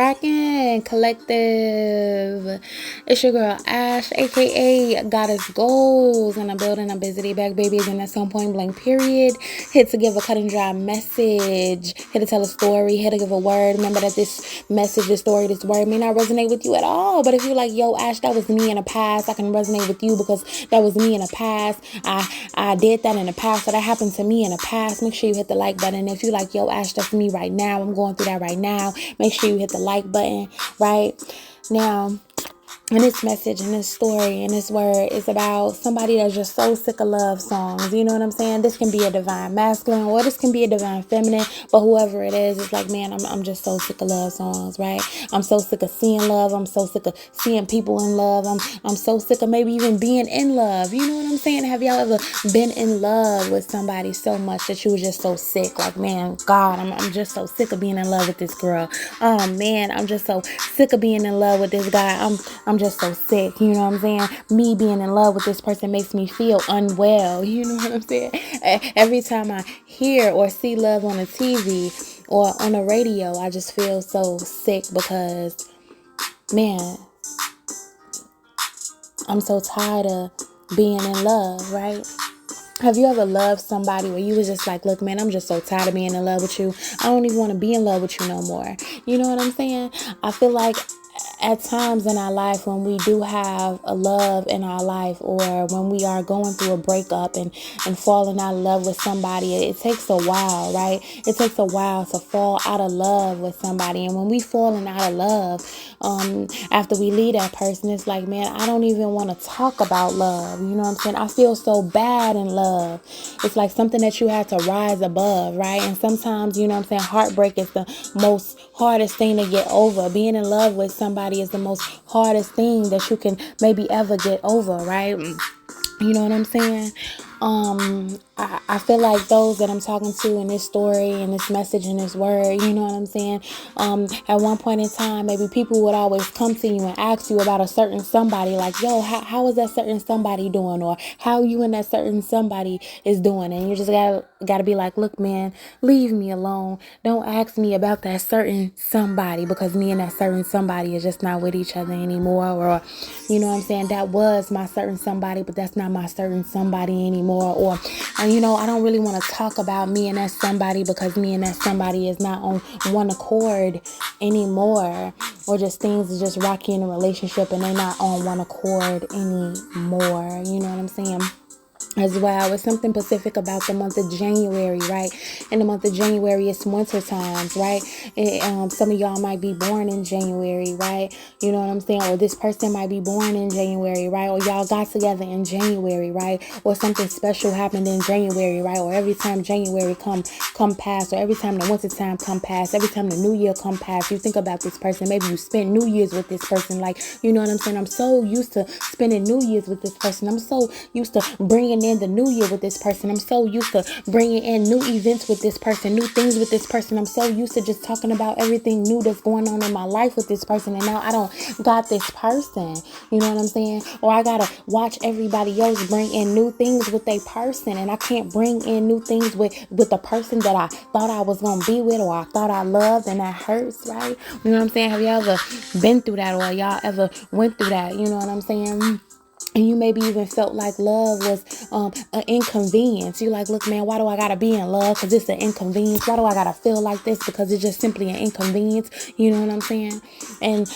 cracking, collective? It's your girl Ash, aka Goddess Goals, and I'm building. I'm busy back, babies, and at some point blank period. Here to give a cut and dry message. Here to tell a story. Here to give a word. Remember that this message, this story, this word may not resonate with you at all. But if you're like, yo, Ash, that was me in the past, I can resonate with you because that was me in the past. I did that in the past, so that happened to me in the past. Make sure you hit the like button. If you like, yo, Ash, that's me right now. I'm going through that right now. Make sure you hit the like button right now. And this message and this story and this word is about somebody that's just so sick of love songs. You know what I'm saying? This can be a divine masculine or this can be a divine feminine. But whoever it is, it's like, man, I'm just so sick of love songs, right? I'm so sick of seeing love. I'm so sick of seeing people in love. I'm so sick of maybe even being in love. You know what I'm saying? Have y'all ever been in love with somebody so much that you were just so sick? Like, man, God, I'm just so sick of being in love with this girl. Oh, man, I'm just so sick of being in love with this guy. I'm just so sick, you know what I'm saying? Me being in love with this person makes me feel unwell, you know what I'm saying? Every time I hear or see love on the TV or on the radio, I just feel so sick because, man, I'm so tired of being in love, right? Have you ever loved somebody where you was just like, look, man, I'm just so tired of being in love with you. I don't even want to be in love with you no more. You know what I'm saying? I feel like at times in our life when we do have a love in our life or when we are going through a breakup and falling out of love with somebody, it takes a while, right? It takes a while to fall out of love with somebody. And when we falling out of love, after we leave that person, it's like, man, I don't even want to talk about love. You know what I'm saying? I feel so bad in love. It's like something that you had to rise above, right? And sometimes, you know what I'm saying, heartbreak is the most hardest thing to get over. Being in love with somebody is the most hardest thing that you can maybe ever get over, right? You know what I'm saying? I feel like those that I'm talking to in this story and this message and this word, you know what I'm saying? At one point in time, maybe people would always come to you and ask you about a certain somebody, like, yo, how is that certain somebody doing? Or how you and that certain somebody is doing? And you just gotta be like, look, man, leave me alone. Don't ask me about that certain somebody because me and that certain somebody is just not with each other anymore. Or, you know what I'm saying? That was my certain somebody, but that's not my certain somebody anymore. Or, you know, I don't really want to talk about me and that somebody because me and that somebody is not on one accord anymore. Or just things are just rocky in a relationship and they're not on one accord anymore. You know what I'm saying? As well, it's something specific about the month of January, right? In the month of January, it's winter times, right? Some of y'all might be born in January, right? You know what I'm saying? Or this person might be born in January, right? Or y'all got together in January, right? Or something special happened in January, right? Or every time January come past, or every time the winter time come past, every time the new year come past, you think about this person. Maybe you spent New Year's with this person, like, you know what I'm saying? I'm so used to spending New Year's with this person. I'm so used to bringing in the new year with this person. I'm so used to bringing in new events with this person, new things with this person. I'm so used to just talking about everything new that's going on in my life with this person. And now I don't got this person. You know what I'm saying? Or I gotta watch everybody else bring in new things with a person, and I can't bring in new things with the person that I thought I was gonna be with or I thought I loved, and that hurts, right? You know what I'm saying? Have y'all ever been through that, or y'all ever went through that? You know what I'm saying? And you maybe even felt like love was an inconvenience. You're like, look, man, why do I gotta be in love? Because it's an inconvenience. Why do I gotta feel like this? Because it's just simply an inconvenience. You know what I'm saying? And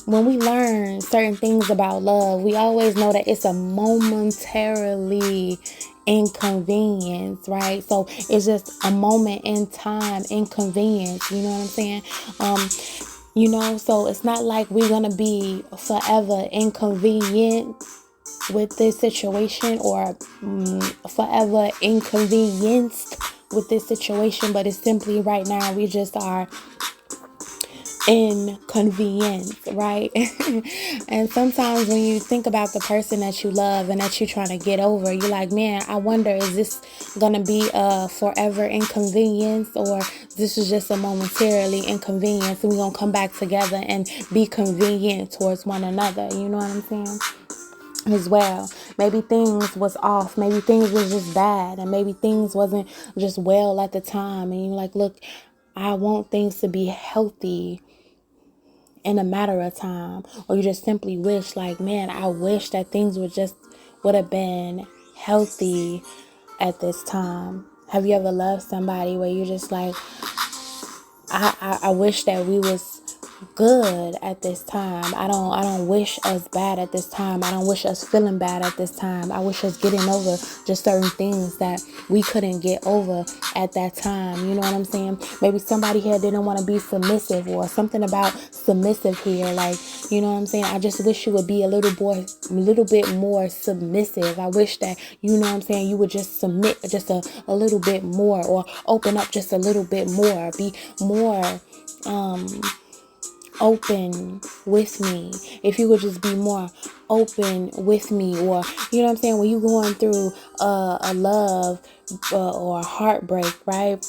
when we learn certain things about love, we always know that it's a momentarily inconvenience, right? So it's just a moment in time inconvenience. You know what I'm saying? You know, so it's not like we're going to be forever inconvenient with this situation or forever inconvenienced with this situation. But it's simply right now we just are inconvenience, right? And sometimes when you think about the person that you love and that you're trying to get over, you're like, man, I wonder, is this gonna be a forever inconvenience, or this is just a momentarily inconvenience and we're gonna come back together and be convenient towards one another? You know what I'm saying? As well, maybe things was off, maybe things was just bad, and maybe things wasn't just well at the time, and you're like, look, I want things to be healthy in a matter of time, or you just simply wish, like, man, I wish that things would have been healthy at this time. Have you ever loved somebody where you're just like, I wish that we was good at this time. I don't wish us bad at this time. I don't wish us feeling bad at this time. I wish us getting over just certain things that we couldn't get over at that time. You know what I'm saying? Maybe somebody here didn't want to be submissive, or something about submissive here. Like, you know what I'm saying? I just wish you would be a little bit more submissive. I wish that, you know what I'm saying, you would just submit just a little bit more, or open up just a little bit more, be more open with me. If you would just be more open with me, or, you know what I'm saying, when you're going through a love or a heartbreak, right,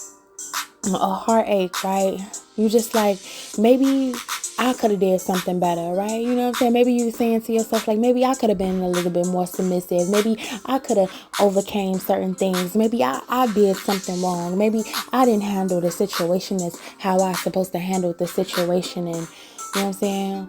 a heartache, right, you just like, maybe I could have did something better, right? You know what I'm saying? Maybe you're saying to yourself, like, maybe I could have been a little bit more submissive. Maybe I could have overcame certain things. Maybe I did something wrong. Maybe I didn't handle the situation as how I supposed to handle the situation. And you know what I'm saying?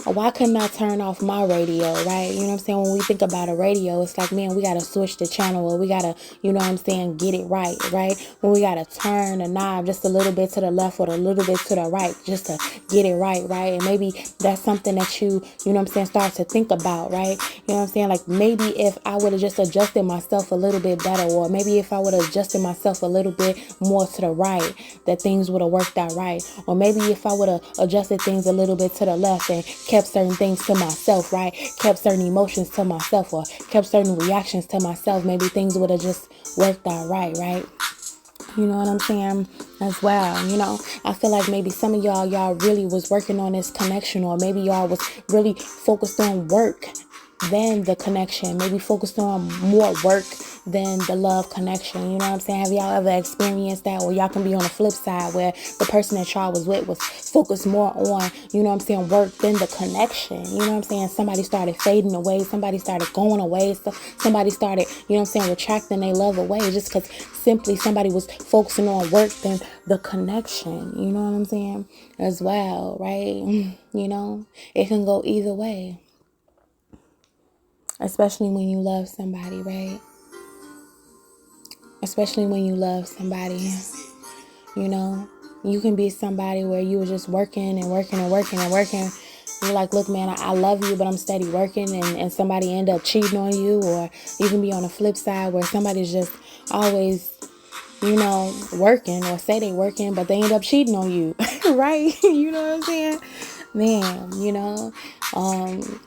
Why couldn't I turn off my radio, right? You know what I'm saying? When we think about a radio, it's like, man, we got to switch the channel, or we got to, you know what I'm saying, get it right, right? When we got to turn the knob just a little bit to the left or a little bit to the right just to get it right, right? And maybe that's something that you know what I'm saying, start to think about, right? You know what I'm saying? Like, maybe if I would have just adjusted myself a little bit better, or maybe if I would have adjusted myself a little bit more to the right, that things would have worked out right. Or maybe if I would have adjusted things a little bit to the left and kept certain things to myself, right? Kept certain emotions to myself, or kept certain reactions to myself, maybe things would have just worked out right, right? You know what I'm saying? As well, you know, I feel like maybe some of y'all really was working on this connection, or maybe y'all was really focused on work than the connection, maybe focused on more work than the love connection. You know what I'm saying? Have y'all ever experienced that? Or y'all can be on the flip side, where the person that y'all was with was focused more on, you know what I'm saying, work than the connection. You know what I'm saying? Somebody started fading away. Somebody started going away. So somebody started, you know what I'm saying, retracting their love away, just because simply somebody was focusing on work than the connection. You know what I'm saying? As well, right? You know, it can go either way. Especially when you love somebody, right? Especially when you love somebody, you know, you can be somebody where you were just working and working and working and working. You're like, look, man, I love you, but I'm steady working, and somebody end up cheating on you. Or you can be on the flip side where somebody's just always, you know, working, or say they working, but they end up cheating on you, right? You know what I'm saying? Man, you know,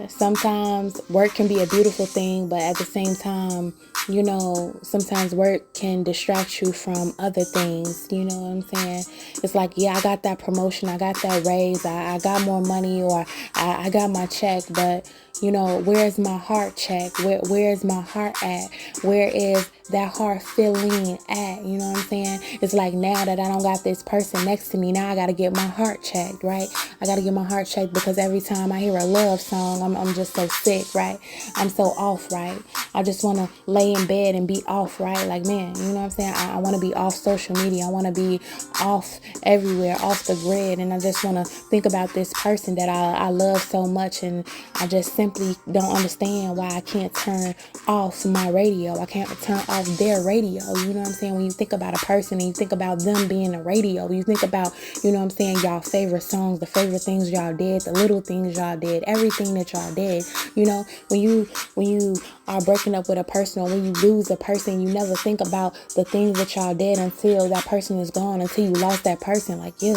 sometimes work can be a beautiful thing, but at the same time, you know, sometimes work can distract you from other things. You know what I'm saying? It's like, yeah, I got that promotion, I got that raise, I got more money, or I got my check, but you know, where's my heart check? Where's my heart at? Where is that heart feeling at? You know what I'm saying? It's like, now that I don't got this person next to me, now I got to get my heart checked, right? I got to get my heart checked, because every time I hear a love song, I'm just so sick, right? I'm so off, right? I just want to lay in bed and be off, right? Like, man, you know what I'm saying? I want to be off social media. I want to be off everywhere, off the grid. And I just want to think about this person that I love so much. And I just simply don't understand why I can't turn off my radio. I can't turn off their radio. You know what I'm saying? When you think about a person and you think about them being a radio, you think about, you know what I'm saying, y'all favorite songs, the favorite things y'all did, the little things y'all did, everything that y'all did. You know, when you are breaking up with a person, or when you lose a person, you never think about the things that y'all did until that person is gone, until you lost that person. Like, you,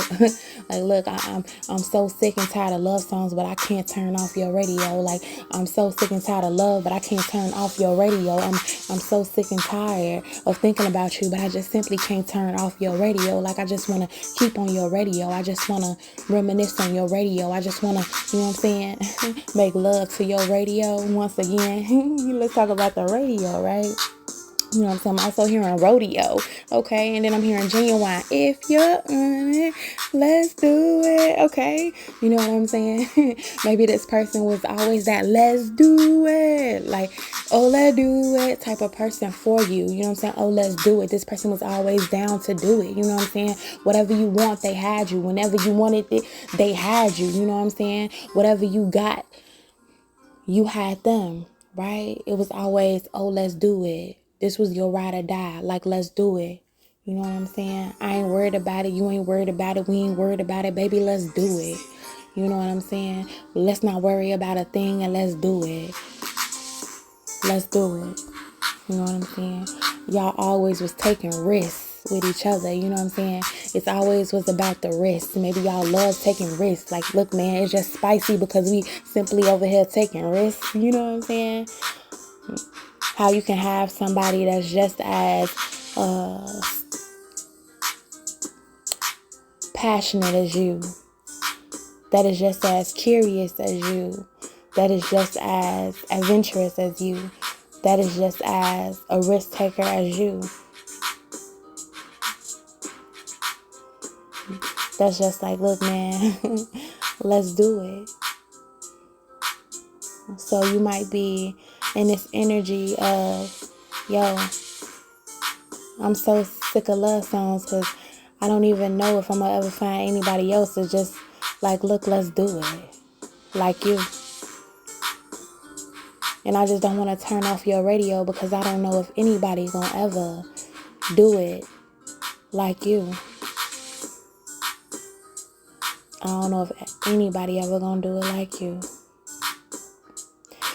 like, look, I'm so sick and tired of love songs, but I can't turn off your radio. Like, I'm so sick and tired of love, but I can't turn off your radio. I'm so sick and tired of thinking about you, but I just simply can't turn off your radio. Like, I just want to keep on your radio. I just want to reminisce on your radio. I just want to, you know what I'm saying, make love to your radio once again. Let's talk about the radio, right? You know what I'm saying? I'm also hearing rodeo, okay? And then I'm hearing genuine. If you're on it, let's do it, okay? You know what I'm saying? Maybe this person was always that let's do it, like, oh, let's do it type of person for you. You know what I'm saying? Oh, let's do it. This person was always down to do it. You know what I'm saying? Whatever you want, they had you. Whenever you wanted it, they had you. You know what I'm saying? Whatever you got, you had them, right? It was always, oh, let's do it. This was your ride or die. Like, let's do it. You know what I'm saying? I ain't worried about it. You ain't worried about it. We ain't worried about it. Baby, let's do it. You know what I'm saying? Let's not worry about a thing and let's do it. Let's do it. You know what I'm saying? Y'all always was taking risks with each other. You know what I'm saying? It's always was about the risks. Maybe y'all love taking risks. Like, look, man, it's just spicy because we simply over here taking risks. You know what I'm saying? How you can have somebody that's just as passionate as you, that is just as curious as you, that is just as adventurous as you, that is just as a risk taker as you. That's just like, look, man, let's do it. So you might be in this energy of, yo, I'm so sick of love songs because I don't even know if I'm going to ever find anybody else that's just like, look, let's do it. Like you. And I just don't want to turn off your radio because I don't know if anybody's going to ever do it like you. I don't know if anybody ever going to do it like you.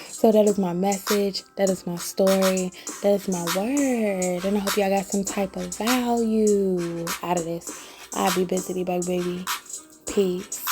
So that is my message. That is my story. That is my word. And I hope y'all got some type of value out of this. I'll be busy, baby. Peace.